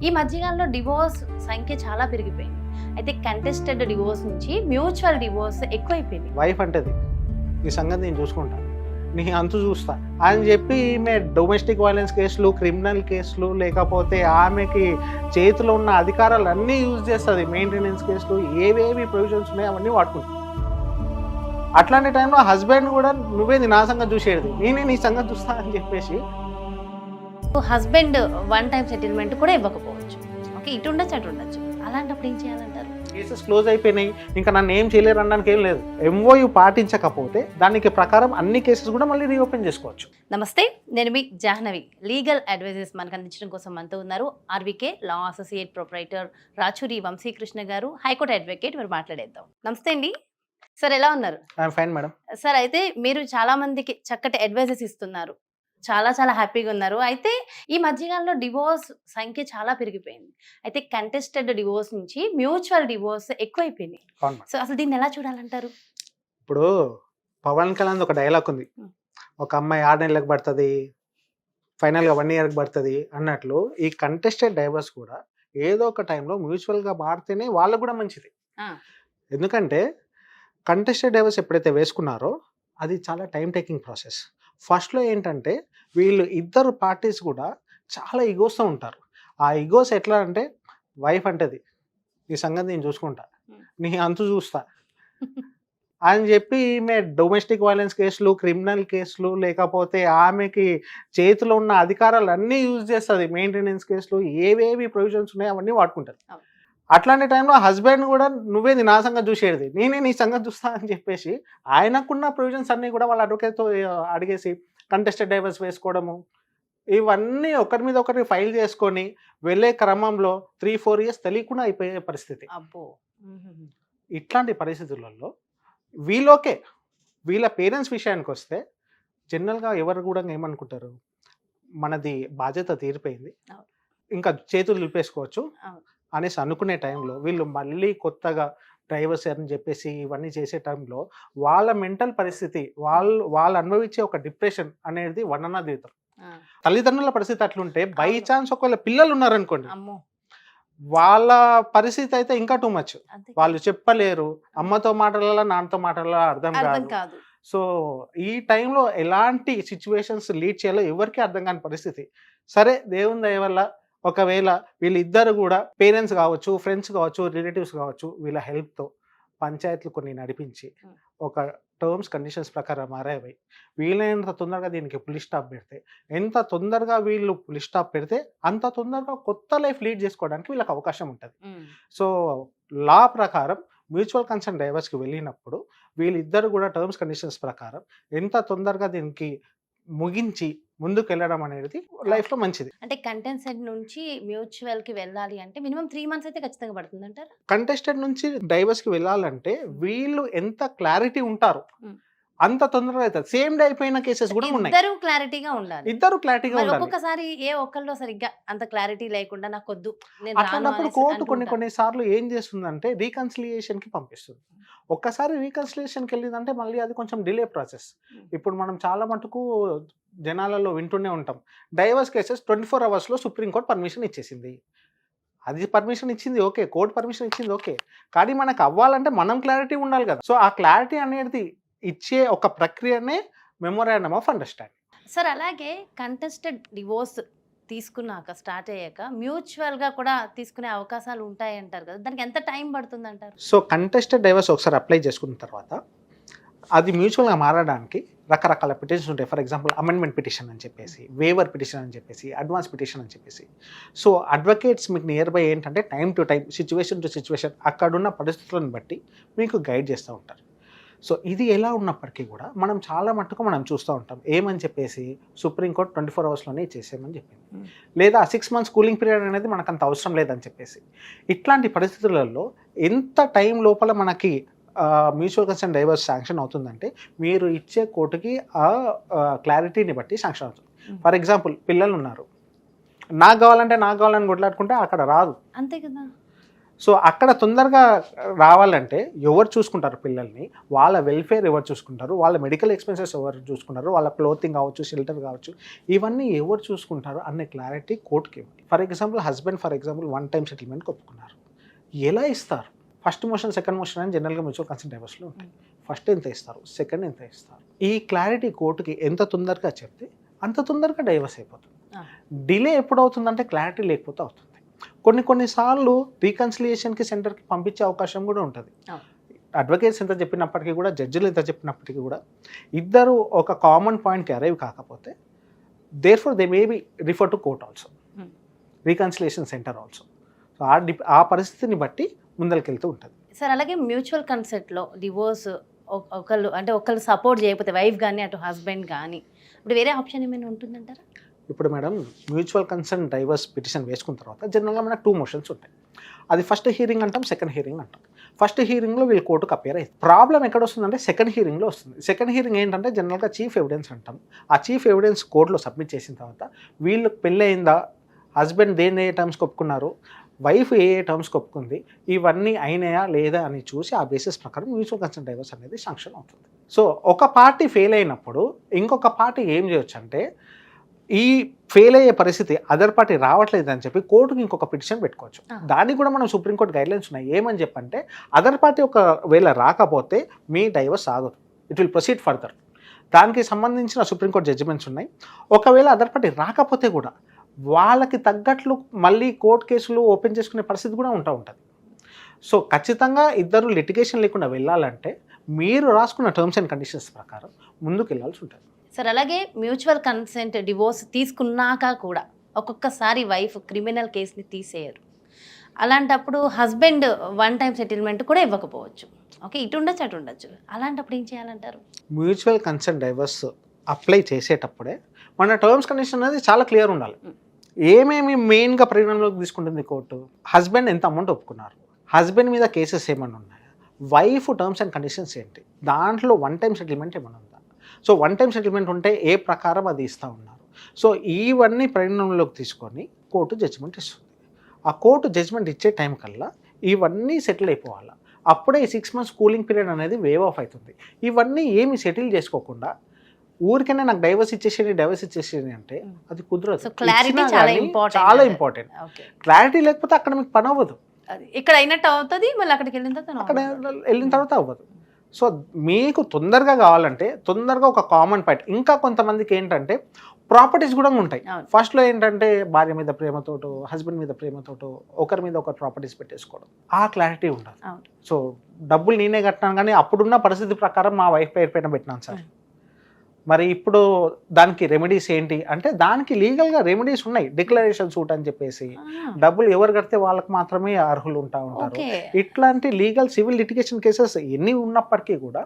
ఈ మధ్యకాలంలో డివోర్స్ సంఖ్య చాలా పెరిగిపోయింది. అయితే కంటెస్టెడ్ డివోర్స్ నుంచి మ్యూచువల్ డివోర్స్ ఎక్కువైపోయింది. వైఫ్ అంటది ఈ సంగతి నేను చూసుకుంటా, నీ అంతు చూస్తా అని చెప్పి ఈమె డొమెస్టిక్ వైలెన్స్ కేసులు, క్రిమినల్ కేసులు, లేకపోతే ఆమెకి చేతిలో ఉన్న అధికారాలు అన్నీ యూజ్ చేస్తుంది. మెయింటెనెన్స్ కేసులు, ఏవేవి ప్రొవిజన్స్ ఉన్నాయో అవన్నీ వాడుకుంటుంది. అట్లాంటి టైంలో హస్బెండ్ కూడా నువ్వేది నా సంగతి చూసేది, నేనే నీ సంగతి చూస్తా అని చెప్పేసి హస్బెండ్ వన్ టైం సెటిల్మెంట్ కూడా ఇవ్వకపోవచ్చు. ఓకే, ఇటు ఉండొచ్చు అటు ఉండొచ్చు. అలాంటప్పుడు ఏం చేయాలంటారు? కేసెస్ క్లోజ్ అయిపోయినాయి, ఇంకా నన్ను ఏం చేయలేరు అనడానికి ఏం లేదు. ఎంఓయూ పాటించకపోతే దానికి ప్రకారం అన్ని కేసెస్ కూడా మళ్ళీ రీఓపెన్ చేసుకోవచ్చు. నమస్తే, నేను మీ జాహ్నవి. లీగల్ అడ్వైజెస్ మనకు అందించడం కోసం మనతో ఉన్నారు ఆర్వికే లా అసోసియేట్ ప్రొప్రైటర్ రాచూరి వంశీకృష్ణ గారు, హైకోర్టు అడ్వకేట్. మీరు మాట్లాడేద్దాం. నమస్తే అండి సార్, ఎలా ఉన్నారు? I'm fine madam. సార్, అయితే మీరు చాలా మందికి చక్కటి అడ్వైజెస్ ఇస్తున్నారు, చాలా చాలా హ్యాపీగా ఉన్నారు. అయితే ఈ మధ్యకాలంలో డివోర్స్ సంఖ్య చాలా పెరిగిపోయింది. అయితే కంటెస్టెడ్ డివోర్స్ నుంచి మ్యూచువల్ డివోర్స్ ఎక్కువైపోయింది. సో అసలు దీన్ని ఎలా చూడాలంటారు? ఇప్పుడు పవన్ కళ్యాణ్ ఒక డైలాగ్ ఉంది, ఒక అమ్మాయి 6 నెలలకు పడుతుంది, ఫైనల్గా 1 ఇయర్కి పడుతుంది అన్నట్లు ఈ కంటెస్టెడ్ డైవర్స్ కూడా ఏదో ఒక టైంలో మ్యూచువల్గా మారితేనే వాళ్ళకు కూడా మంచిది. ఎందుకంటే కంటెస్టెడ్ డైవర్స్ ఎప్పుడైతే వేసుకున్నారో అది చాలా టైం టేకింగ్ ప్రాసెస్. ఫస్ట్లో ఏంటంటే వీళ్ళు ఇద్దరు పార్టీస్ కూడా చాలా ఈగోస్తో ఉంటారు. ఆ ఈగోస్ ఎట్లా అంటే వైఫ్ అంటది ఈ సంగతి నేను చూసుకుంటా, నీ అంతు చూస్తా అని చెప్పి ఈమె డొమెస్టిక్ వైలెన్స్ కేసులు, క్రిమినల్ కేసులు, లేకపోతే ఆమెకి చేతిలో ఉన్న అధికారాలు అన్నీ యూజ్ చేస్తుంది. మెయింటెనెన్స్ కేసులు, ఏవేవి ప్రొవిజన్స్ ఉన్నాయో అవన్నీ వాడుకుంటుంది. అట్లాంటి టైంలో హస్బెండ్ కూడా నువ్వేది నా సంగతి చూసేది, నేనే నీ సంగతి చూస్తా అని చెప్పేసి ఆయనకున్న ప్రొవిజన్స్ అన్నీ కూడా వాళ్ళ అడ్వకేట్తో అడిగేసి కంటెస్టెడ్ డైవర్స్ వేసుకోవడము, ఇవన్నీ ఒకరి మీద ఒకరి ఫైల్ చేసుకొని వెళ్ళే క్రమంలో 3-4 ఇయర్స్ తెలియకుండా అయిపోయే పరిస్థితి. అబ్బో, ఇట్లాంటి పరిస్థితులలో వీళ్ళ పేరెంట్స్ విషయానికి వస్తే జనరల్గా ఎవరు కూడా ఏమనుకుంటారు, మనది బాధ్యత తీరిపోయింది, ఇంకా చేతులు నిలిపేసుకోవచ్చు అనేసి అనుకునే టైంలో వీళ్ళు మళ్ళీ కొత్తగా డైవర్స్ అని చెప్పేసి ఇవన్నీ చేసే టైంలో వాళ్ళ మెంటల్ పరిస్థితి, వాళ్ళు అనుభవించే ఒక డిప్రెషన్ అనేది వర్ణనాతీతం. తల్లిదండ్రుల పరిస్థితి అట్లుంటే బై ఛాన్స్ ఒకవేళ పిల్లలు ఉన్నారనుకోండి, వాళ్ళ పరిస్థితి అయితే ఇంకా టూ మచ్. వాళ్ళు చెప్పలేరు, అమ్మతో మాటలలో నాన్నతో మాటలలో అర్థం కాదు. సో ఈ టైంలో ఎలాంటి సిచ్యువేషన్స్ లీడ్ చేయాలో ఎవరికి అర్థం కాని పరిస్థితి. సరే, దేవుని దయ వల్ల ఒకవేళ వీళ్ళిద్దరు కూడా పేరెంట్స్ కావచ్చు, ఫ్రెండ్స్ కావచ్చు, రిలేటివ్స్ కావచ్చు, వీళ్ళ హెల్ప్తో పంచాయతీలు కొన్ని నడిపించి ఒక టర్మ్స్ కండిషన్స్ ప్రకారం మారేవి వీళ్ళైనంత తొందరగా దీనికి పులి స్టాప్ పెడితే, ఎంత తొందరగా వీళ్ళు పులి స్టాప్ పెడితే అంత తొందరగా కొత్త లైఫ్ లీడ్ చేసుకోవడానికి వీళ్ళకి అవకాశం ఉంటుంది. సో లా ప్రకారం మ్యూచువల్ కన్సెంట్ డైవర్స్కి వెళ్ళినప్పుడు వీళ్ళిద్దరు కూడా టర్మ్స్ కండిషన్స్ ప్రకారం ఎంత తొందరగా దీనికి ముగించి ముందుకు వెళ్ళడం అనేది లైఫ్లో మంచిది. అంటే కంటెస్టెడ్ నుంచి మ్యూచువల్ కి వెళ్ళాలి అంటే మినిమం 3 మంత్స్ అయితే ఖచ్చితంగా పడుతుంది అంటారు. కంటెస్టెడ్ నుంచి డైవర్స్ కి వెళ్ళాలంటే వీళ్ళు ఎంత క్లారిటీ ఉంటారు అంత తొందరగా అవుతుంది. సేమ్ డే అయిపోయిన కేసెస్ కూడా ఉన్నాయి. ఇద్దరు క్లారిటీగా ఉండాలి. ఒక్కొక్కసారి ఏ ఒక్కళ్ళు సరిగ్గా అంత క్లారిటీ లేకుండా నాకు వద్దు, అట్లాంటప్పుడు కోర్టు కొన్ని సార్లు ఏం చేస్తుందంటే రీకన్సిలియేషన్ కి పంపిస్తుంది. ఒక్కసారి రీకన్సిలియేషన్కి వెళ్ళిందంటే మళ్ళీ అది కొంచెం డిలే ప్రాసెస్. ఇప్పుడు మనం చాలా మటుకు జనాలలో వింటూనే ఉంటాం, డైవర్స్ కేసెస్ 24 అవర్స్లో సుప్రీంకోర్టు పర్మిషన్ ఇచ్చేసింది. అది పర్మిషన్ ఇచ్చింది ఓకే, కోర్టు పర్మిషన్ ఇచ్చింది ఓకే, కానీ మనకు అవ్వాలంటే మనం క్లారిటీ ఉండాలి కదా. సో ఆ క్లారిటీ అనేది ఇచ్చే ఒక ప్రక్రియనే మెమోరాండమ్ ఆఫ్ అండర్స్టాండింగ్. సార్, అలాగే కంటెస్టెడ్ డివోర్స్ తీసుకున్నాక స్టార్ట్ అయ్యాక మ్యూచువల్గా కూడా తీసుకునే అవకాశాలు ఉంటాయి అంటారు కదా, దానికి ఎంత టైం పడుతుంది అంటారు? సో కంటెస్టెడ్ డైవర్స్ ఒకసారి అప్లై చేసుకున్న తర్వాత అది మ్యూచువల్గా మారడానికి రకరకాల పిటిషన్స్ ఉంటాయి. ఫర్ ఎగ్జాంపుల్ అమెండ్మెంట్ పిటిషన్ అని చెప్పేసి, వేవర్ పిటిషన్ అని చెప్పేసి, అడ్వాన్స్ పిటిషన్ అని చెప్పేసి. సో అడ్వకేట్స్ మీకు నియర్ బై ఏంటంటే time to time, situation to situation, అక్కడున్న పరిస్థితులను బట్టి మీకు గైడ్ చేస్తూ ఉంటారు. సో ఇది ఎలా ఉన్నప్పటికీ కూడా మనం చాలా మట్టుకు మనం చూస్తూ ఉంటాం ఏమని చెప్పేసి సుప్రీంకోర్టు 24 అవర్స్లోనే చేసేయమని చెప్పింది, లేదా 6 months కూలింగ్ పీరియడ్ అనేది మనకు అంత అవసరం లేదని చెప్పేసి. ఇట్లాంటి పరిస్థితులలో ఎంత టైం లోపల మనకి మ్యూచువల్ కన్సెంట్ డైవర్స్ శాంక్షన్ అవుతుందంటే మీరు ఇచ్చే కోర్టుకి ఆ క్లారిటీని బట్టి శాంక్షన్ అవుతుంది. ఫర్ ఎగ్జాంపుల్ పిల్లలు ఉన్నారు, నాకు కావాలని కొట్లాడుకుంటే అక్కడ రాదు. అంతే కదా. సో అక్కడ తొందరగా రావాలంటే ఎవరు చూసుకుంటారు పిల్లల్ని, వాళ్ళ వెల్ఫేర్ ఎవరు చూసుకుంటారు, వాళ్ళ మెడికల్ ఎక్స్పెన్సెస్ ఎవరు చూసుకుంటారు, వాళ్ళ క్లోతింగ్ కావచ్చు, షెల్టర్ కావచ్చు, ఇవన్నీ ఎవరు చూసుకుంటారు అనే క్లారిటీ కోర్టుకి ఇవ్వాలి. For example husband one time సెటిల్మెంట్కి ఒప్పుకున్నారు, ఎలా ఇస్తారు? ఫస్ట్ మోషన్, సెకండ్ మోషన్ అని జనరల్గా మ్యూచువల్ కన్సెంట్ డైవర్స్లో ఉంటాయి. ఫస్ట్ ఎంత ఇస్తారు, సెకండ్ ఎంత ఇస్తారు, ఈ క్లారిటీ కోర్టుకి ఎంత తొందరగా చెప్తే అంత తొందరగా డైవర్స్ అయిపోతుంది. డిలే ఎప్పుడు అవుతుందంటే క్లారిటీ లేకపోతే అవుతుంది. కొన్నిసార్లు రీకన్సిలియేషన్కి సెంటర్కి పంపించే అవకాశం కూడా ఉంటుంది. అడ్వకేట్స్ ఎంత చెప్పినప్పటికీ కూడా, జడ్జిలు ఎంత చెప్పినప్పటికీ కూడా, ఇద్దరు ఒక కామన్ పాయింట్కి అరైవ్ కాకపోతే therefore they may be refer to court also, reconciliation centre also. So ఆ పరిస్థితిని బట్టి ముందరికెళ్తూ ఉంటుంది. సార్ అలాగే మ్యూచువల్ కన్సెంట్లో డివోర్స్ ఒకళ్ళు సపోర్ట్ చేయకపోతే, వైఫ్ కానీ అటు హస్బెండ్ కానీ, ఇప్పుడు వేరే ఆప్షన్ ఏమైనా ఉంటుందంటారా? ఇప్పుడు madam mutual consent divorce petition వేసుకున్న తర్వాత జనరల్గా మనకు 2 మోషన్స్ ఉంటాయి. అది ఫస్ట్ హియరింగ్ అంటాం, సెకండ్ హియరింగ్ అంటాం. ఫస్ట్ హియరింగ్లో వీళ్ళు కోర్టుకు అపేర్ అవుతుంది. ప్రాబ్లం ఎక్కడ వస్తుందంటే సెకండ్ హియరింగ్లో వస్తుంది. సెకండ్ హియరింగ్ ఏంటంటే జనరల్గా చీఫ్ ఎవిడెన్స్ అంటాం. ఆ చీఫ్ ఎవిడెన్స్ కోర్టులో సబ్మిట్ చేసిన తర్వాత వీళ్ళు పెళ్ళి అయిందా, హస్బెండ్ దేని ఏ టర్మ్స్కి ఒప్పుకున్నారు, వైఫ్ ఏ టర్మ్స్కి ఒప్పుకుంది, ఇవన్నీ అయినాయా లేదా అని చూసి ఆ బేసిస్ ప్రకారం మ్యూచువల్ కన్సెంట్ డైవర్స్ అనేది శాంక్షన్ అవుతుంది. సో ఒక పార్టీ ఫెయిల్ అయినప్పుడు ఇంకొక పార్టీ ఏం చేయొచ్చు అంటే, ఈ ఫెయిల్ అయ్యే పరిస్థితి అదర్ పార్టీ రావట్లేదు అని చెప్పి కోర్టుకి ఇంకొక పిటిషన్ పెట్టుకోవచ్చు. దానికి కూడా మనం సుప్రీంకోర్టు గైడ్లైన్స్ ఉన్నాయి. ఏమని చెప్పంటే, అదర్ పార్టీ ఒకవేళ రాకపోతే మీ డైవర్స్ ఆగదు, ఇట్ విల్ ప్రొసీడ్ ఫర్దర్. దానికి సంబంధించిన సుప్రీంకోర్టు జడ్జిమెంట్స్ ఉన్నాయి. ఒకవేళ అదర్ పార్టీ రాకపోతే కూడా వాళ్ళకి తగ్గట్లు మళ్ళీ కోర్టు కేసులు ఓపెన్ చేసుకునే పరిస్థితి కూడా ఉంటుంది. సో ఖచ్చితంగా ఇద్దరు లిటిగేషన్ లేకుండా వెళ్ళాలంటే మీరు రాసుకున్న టర్మ్స్ అండ్ కండిషన్స్ ప్రకారం ముందుకు వెళ్ళాల్సి ఉంటుంది. సార్ అలాగే మ్యూచువల్ కన్సెంట్ డివోర్స్ తీసుకున్నాక కూడా ఒక్కొక్కసారి వైఫ్ క్రిమినల్ కేసుని తీసేయరు. అలాంటప్పుడు హస్బెండ్ వన్ టైం సెటిల్మెంట్ కూడా ఇవ్వకపోవచ్చు. ఓకే, ఇటు ఉండొచ్చు అటు ఉండొచ్చు. అలాంటప్పుడు ఏం చేయాలంటారు? మ్యూచువల్ కన్సెంట్ డైవర్స్ అప్లై చేసేటప్పుడే మన టర్మ్స్ కండిషన్ అనేది చాలా క్లియర్ ఉండాలి. ఏమేమి మెయిన్గా పరిగణనలోకి తీసుకుంటుంది కోర్టు? హస్బెండ్ ఎంత అమౌంట్ ఒప్పుకున్నారు, హస్బెండ్ మీద కేసెస్ ఏమైనా ఉన్నాయా, వైఫ్ టర్మ్స్ అండ్ కండిషన్స్ ఏంటి, దాంట్లో వన్ టైం సెటిల్మెంట్ ఏమైనా ఉందా, సో వన్ టైం సెటిల్మెంట్ ఉంటే ఏ ప్రకారం అది ఇస్తూ ఉన్నారు. సో ఇవన్నీ పరిగణనలోకి తీసుకొని కోర్టు జడ్జిమెంట్ ఇస్తుంది. ఆ కోర్టు జడ్జిమెంట్ ఇచ్చే టైం కల్లా ఇవన్నీ సెటిల్ అయిపోవాలి. అప్పుడే ఈ 6 months కూలింగ్ పీరియడ్ అనేది వేవ్ ఆఫ్ అవుతుంది. ఇవన్నీ ఏమి సెటిల్ చేసుకోకుండా ఊరికైనా నాకు డైవర్స్ ఇచ్చేసేది అంటే అది కుదరదు. క్లారిటీ చాలా ఇంపార్టెంట్. క్లారిటీ లేకపోతే అక్కడ మీకు పని అవ్వదు. ఇక్కడ అయినట్టు అవుతుంది, మళ్ళీ అక్కడికి వెళ్ళిన తర్వాత అవ్వదు. సో మీకు తొందరగా కావాలంటే తొందరగా ఒక కామన్ పాయింట్. ఇంకా కొంతమందికి ఏంటంటే ప్రాపర్టీస్ కూడా ఉంటాయి. ఫస్ట్లో ఏంటంటే భార్య మీద ప్రేమతోటో, హస్బెండ్ మీద ప్రేమతోటో ఒకరి మీద ఒకరు ప్రాపర్టీస్ పెట్టేసుకోవడం, ఆ క్లారిటీ ఉండదు. సో డబ్బులు నేనే కట్టినాను కానీ అప్పుడున్న పరిస్థితి ప్రకారం మా వైఫ్ పేరు పైన పెట్టినాను సార్, మరి ఇప్పుడు దానికి రెమెడీస్ ఏంటి అంటే, దానికి లీగల్గా రెమెడీస్ ఉన్నాయి. డిక్లరేషన్ సూట్ అని చెప్పేసి డబ్బులు ఎవరు కడితే వాళ్ళకి మాత్రమే అర్హులు ఉంటారు. ఇట్లాంటి లీగల్ సివిల్ లిటిగేషన్ కేసెస్ ఎన్ని ఉన్నప్పటికీ కూడా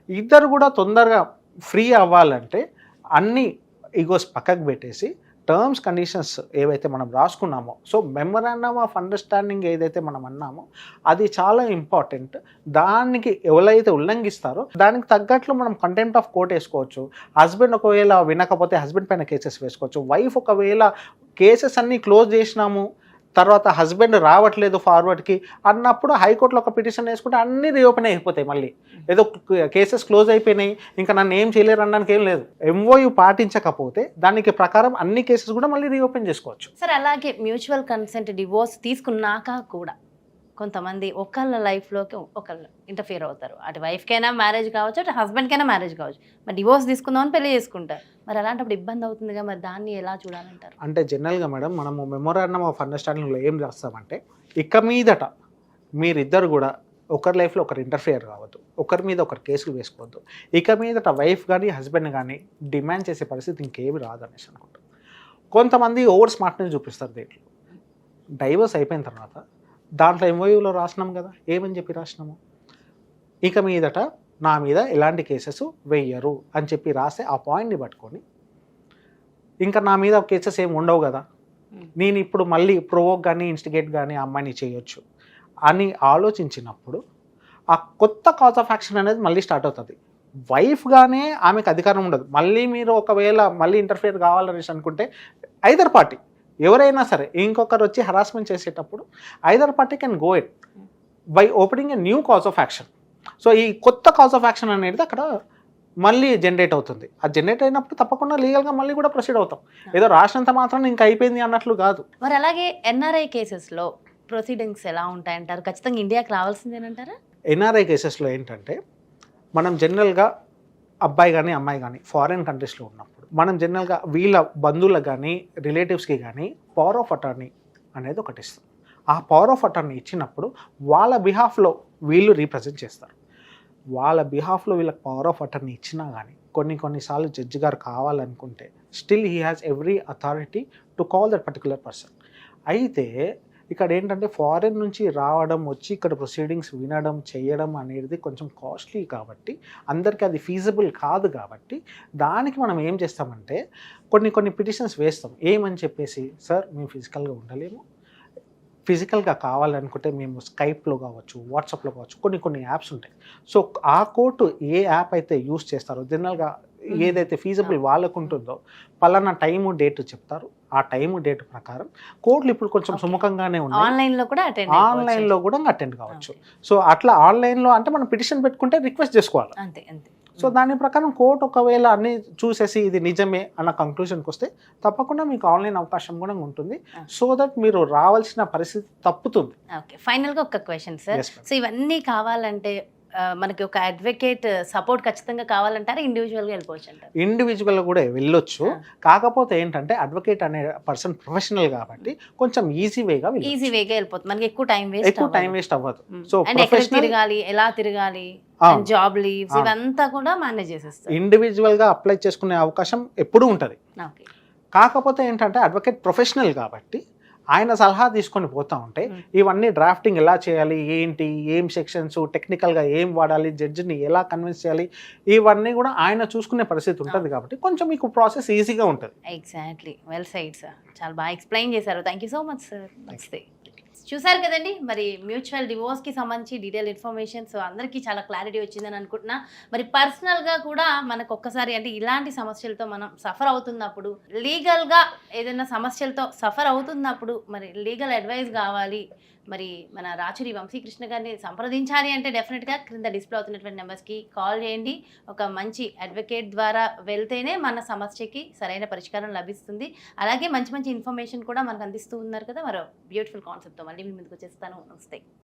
ఇద్దరు కూడా తొందరగా ఫ్రీ అవ్వాలంటే అన్ని ఈగోస్ పక్కకు పెట్టేసి టర్మ్స్ కండిషన్స్ ఏవైతే మనం రాసుకున్నామో, సో మెమరాండమ్ ఆఫ్ అండర్స్టాండింగ్ ఏదైతే మనం అన్నామో అది చాలా ఇంపార్టెంట్. దానికి ఎవరైతే ఉల్లంఘిస్తారో దానికి తగ్గట్లు మనం కంటెంప్ట్ ఆఫ్ కోర్ట్ వేసుకోవచ్చు. హస్బెండ్ ఒకవేళ వినకపోతే హస్బెండ్ పైన కేసెస్ వేసుకోవచ్చు. వైఫ్ ఒకవేళ కేసెస్ అన్నీ క్లోజ్ చేసినాము, తర్వాత హస్బెండ్ రావట్లేదు ఫార్వర్డ్కి అన్నప్పుడు హైకోర్టులో ఒక పిటిషన్ వేసుకుంటే అన్నీ రీఓపెన్ అయిపోతాయి. మళ్ళీ ఏదో కేసెస్ క్లోజ్ అయిపోయినాయి, ఇంకా నన్ను ఏం చేయలేరు అనడానికి ఏం లేదు. ఎంఓయూ పాటించకపోతే దానికి ప్రకారం అన్ని కేసెస్ కూడా మళ్ళీ రీఓపెన్ చేసుకోవచ్చు. సార్ అలాగే మ్యూచువల్ కన్సెంట్ డివోర్స్ తీసుకున్నాక కూడా కొంతమంది ఒకళ్ళ లైఫ్లోకి ఒకళ్ళు ఇంటర్ఫియర్ అవుతారు. అటు వైఫ్కైనా మ్యారేజ్ కావచ్చు, అటు హస్బెండ్కైనా మ్యారేజ్ కావచ్చు. మరి డివోర్స్ తీసుకుందామని పెళ్లి చేసుకుంటారు. మరి అలాంటప్పుడు ఇబ్బంది అవుతుందిగా, మరి దాన్ని ఎలా చూడాలంటారు? అంటే జనరల్గా మేడం మనము మెమోరాండమ్ ఆఫ్ అండర్స్టాండింగ్లో ఏం రాస్తామంటే, ఇక మీదట మీరిద్దరు కూడా ఒకరి లైఫ్లో ఒకరు ఇంటర్ఫియర్ కావద్దు, ఒకరి మీద ఒకరు కేసులు వేసుకోవద్దు, ఇక మీదట వైఫ్ కానీ హస్బెండ్ కానీ డిమాండ్ చేసే పరిస్థితి ఇంకేమి రాదనేసి అనుకుంటారు. కొంతమంది ఓవర్ స్మార్ట్నెస్ చూపిస్తారు. దీంట్లో డైవర్స్ అయిపోయిన తర్వాత దాంట్లో ఎంఓయూలో రాసినాం కదా, ఏమని చెప్పి రాసినాము, ఇక మీదట నా మీద ఎలాంటి కేసెస్ వెయ్యరు అని చెప్పి రాస్తే ఆ పాయింట్ని పట్టుకొని ఇంకా నా మీద కేసెస్ ఏమి ఉండవు కదా, నేను ఇప్పుడు మళ్ళీ ప్రొవోక్ కానీ ఇన్స్టిగేట్ కానీ ఆ అమ్మాయిని చేయొచ్చు అని ఆలోచించినప్పుడు ఆ కొత్త కాజ్ ఆఫ్ యాక్షన్ అనేది మళ్ళీ స్టార్ట్ అవుతుంది. వైఫ్గానే ఆమెకు అధికారం ఉండదు. మళ్ళీ మీరు ఒకవేళ మళ్ళీ ఇంటర్ఫియర్ కావాలనేసి అనుకుంటే ఐదర్ పార్టీ ఎవరైనా సరే ఇంకొకరు వచ్చి హరాస్మెంట్ చేసేటప్పుడు either party can go it by opening a new cause of action. So ఈ కొత్త కాజ్ ఆఫ్ యాక్షన్ అనేది అక్కడ మళ్ళీ జనరేట్ అవుతుంది. ఆ జనరేట్ అయినప్పుడు తప్పకుండా లీగల్గా మళ్ళీ కూడా ప్రొసీడ్ అవుతాం. ఏదో రాసినంత మాత్రం ఇంకా అయిపోయింది అన్నట్లు కాదు. మరి అలాగే ఎన్ఆర్ఐ కేసెస్లో ప్రొసీడింగ్స్ ఎలా ఉంటాయంటారు? ఖచ్చితంగా ఇండియాకి రావాల్సిందేనంటారా? ఎన్ఆర్ఐ కేసెస్లో ఏంటంటే మనం జనరల్గా అబ్బాయి కానీ అమ్మాయి కానీ ఫారిన్ కంట్రీస్లో ఉన్నప్పుడు మనం జనరల్గా వీళ్ళ బంధువులకు కానీ రిలేటివ్స్కి కానీ పవర్ ఆఫ్ అటార్నీ అనేది ఒకటి ఇస్తాం. ఆ పవర్ ఆఫ్ అటార్నీ ఇచ్చినప్పుడు వాళ్ళ బిహాఫ్లో వీళ్ళు రీప్రజెంట్ చేస్తారు. వాళ్ళ బిహాఫ్లో వీళ్ళకి పవర్ ఆఫ్ అటార్నీ ఇచ్చినా కానీ కొన్నిసార్లు జడ్జి గారు కావాలనుకుంటే still he has every authority to call that particular person. అయితే ఇక్కడ ఏంటంటే ఫారెన్ నుంచి రావడం వచ్చి ఇక్కడ ప్రొసీడింగ్స్ వినడం చేయడం అనేది కొంచెం కాస్ట్లీ కాబట్టి అందరికీ అది ఫీజిబుల్ కాదు కాబట్టి దానికి మనం ఏం చేస్తామంటే కొన్ని పిటిషన్స్ వేస్తాం. ఏమని చెప్పేసి, సార్ మేము ఫిజికల్గా ఉండలేము, ఫిజికల్గా కావాలనుకుంటే మేము స్కైప్లో కావచ్చు, వాట్సాప్లో కావచ్చు, కొన్ని యాప్స్ ఉంటాయి. సో ఆ కోర్టు ఏ యాప్ అయితే యూస్ చేస్తారో జనరల్గా ఏదైతే ఫీజిబుల్ వాళ్ళకు ఉంటుందో పలానా టైము డేట్ చెప్తారు. ఆ టైము డేట్ ప్రకారం కోర్టులు ఇప్పుడు కొంచెం సుముఖంగానే ఉన్నాయి. ఆన్లైన్లో కూడా అటెండ్ కావచ్చు. సో అట్లా ఆన్లైన్లో అంటే మనం పిటిషన్ పెట్టుకుంటే రిక్వెస్ట్ చేసుకోవాలి. అంతే. సో దాని ప్రకారం కోర్టు ఒకవేళ అన్ని చూసేసి ఇది నిజమే అన్న కంక్లూషన్కి వస్తే తప్పకుండా మీకు ఆన్లైన్ అవకాశం కూడా ఉంటుంది. సో దట్ మీరు రావాల్సిన పరిస్థితి తప్పుతుంది. ఓకే, ఫైనల్గా ఒక క్వశ్చన్ సార్. సో ఇవన్నీ కావాలంటే మనకి ఒక అడ్వకేట్ సపోర్ట్ ఖచ్చితంగా కావాలంటారా? ఇండివిజువల్గా వెళ్ళిపోవచ్చు అంటారు? ఇండివిజువల్గా కూడా వెళ్ళొచ్చు. కాకపోతే ఏంటంటే అడ్వకేట్ అనే పర్సన్ ప్రొఫెషనల్ కాబట్టి కొంచెం ఈజీ వేగా వెళ్ళిపోతుంది. మనకి ఎక్కువ టైం వేస్ట్ అవ్వదు. సో తిరగాలి, ఎలా తిరగాలి, జాబ్ లీవ్స్ ఇవంతా కూడా మేనేజ్ చేసేస్తారు. ఇండివిజువల్గా అప్లై చేసుకునే అవకాశం ఎప్పుడూ ఉంటుంది. కాకపోతే ఏంటంటే అడ్వకేట్ ప్రొఫెషనల్ కాబట్టి ఆయన సలహా తీసుకొని పోతూ ఉంటే ఇవన్నీ డ్రాఫ్టింగ్ ఎలా చేయాలి, ఏంటి, ఏం సెక్షన్స్, టెక్నికల్గా ఏం వాడాలి, జడ్జిని ఎలా కన్విన్స్ చేయాలి, ఇవన్నీ కూడా ఆయన చూసుకునే పరిస్థితి ఉంటుంది కాబట్టి కొంచెం మీకు ప్రాసెస్ ఈజీగా ఉంటుంది. Exactly, well side sir. చాలా బాగా ఎక్స్ప్లెయిన్ చేశారు. Thank you so much sir. నమస్తే. చూసారు కదండి, మరి మ్యూచువల్ డివోర్స్కి సంబంధించి డీటెయిల్ ఇన్ఫర్మేషన్. సో అందరికీ చాలా క్లారిటీ వచ్చిందని అనుకుంటున్నా. మరి పర్సనల్గా కూడా మనకు ఒక్కసారి అంటే ఇలాంటి సమస్యలతో మనం సఫర్ అవుతున్నప్పుడు, లీగల్గా ఏదైనా సమస్యలతో సఫర్ అవుతున్నప్పుడు మరి లీగల్ అడ్వైస్ కావాలి, మరి మన రాచురి వంశీకృష్ణ గారిని సంప్రదించాలి అంటే డెఫినెట్గా క్రింద డిస్ప్లే అవుతున్నటువంటి నెంబర్స్కి కాల్ చేయండి. ఒక మంచి అడ్వకేట్ ద్వారా వెళ్తేనే మన సమస్యకి సరైన పరిష్కారం లభిస్తుంది. అలాగే మంచి ఇన్ఫర్మేషన్ కూడా మనకు అందిస్తూ ఉన్నారు కదా. మరో బ్యూటిఫుల్ కాన్సెప్ట్తో మళ్ళీ మీ ముందుకు వచ్చేస్తాను. నమస్తే.